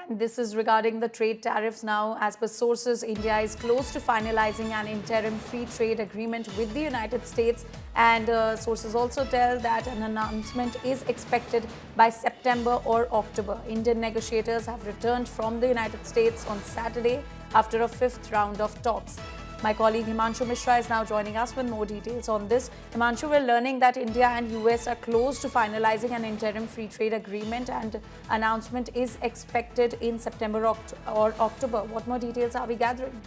And this is regarding the trade tariffs now. As per sources, India is close to finalizing an interim free trade agreement with the United States. And sources also tell that an announcement is expected by September or October. Indian negotiators have returned from the United States on Saturday after a fifth round of talks. My colleague Himanshu Mishra is now joining us with more details on this. Himanshu, we're learning that India and US are close to finalizing an interim free trade agreement and announcement is expected in September or October. What more details are we gathering?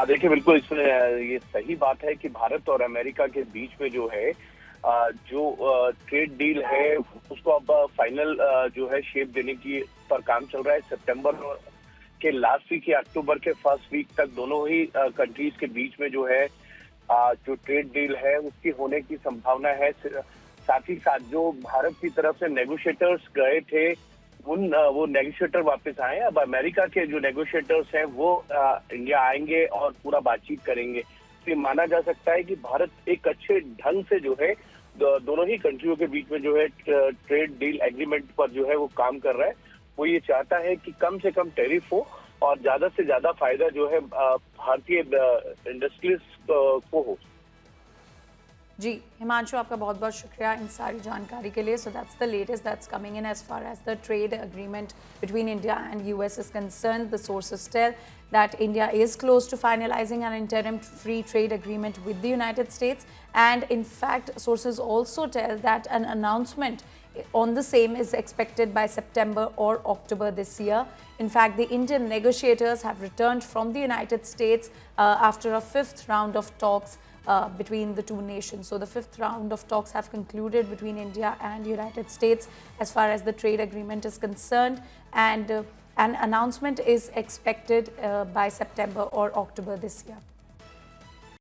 देखिए बिल्कुल इसमें ये सही बात है कि भारत और America के बीच में जो है जो ट्रेड डील है उसको अब फाइनल जो है शेप देने की पर काम चल रहा है। सितंबर के लास्ट वीक या अक्टूबर के फर्स्ट वीक तक दोनों ही कंट्रीज के बीच में जो है जो ट्रेड डील है उसकी होने की संभावना है। साथ ही साथ जो भारत की तरफ से नेगोशिएटर्स गए थे वो नेगोशिएटर वापस आए। अब अमेरिका के जो नेगोशिएटर्स हैं वो इंडिया आएंगे और पूरा बातचीत करेंगे। तो ये माना जा सकता है कि भारत एक अच्छे ढंग से जो है दोनों ही कंट्रियों के बीच में जो है ट्रेड डील एग्रीमेंट पर जो है वो काम कर रहा है। वो ये चाहता है कि कम से कम टैरिफ हो और ज्यादा से ज्यादा फायदा जो है भारतीय इंडस्ट्रीज को हो। जी हिमांशु, आपका बहुत बहुत शुक्रिया इन सारी जानकारी के लिए। So that's the latest that's coming in as far as the trade agreement between India and US is concerned. The sources tell that India is close to finalizing an interim free trade agreement with the United States, and in fact sources also tell that an announcement on the same is expected by September or October this year. In fact, the Indian negotiators have returned from the United States after a fifth round of talks between the two nations. So the fifth round of talks have concluded between India and United States as far as the trade agreement is concerned, and an announcement is expected by September or October this year.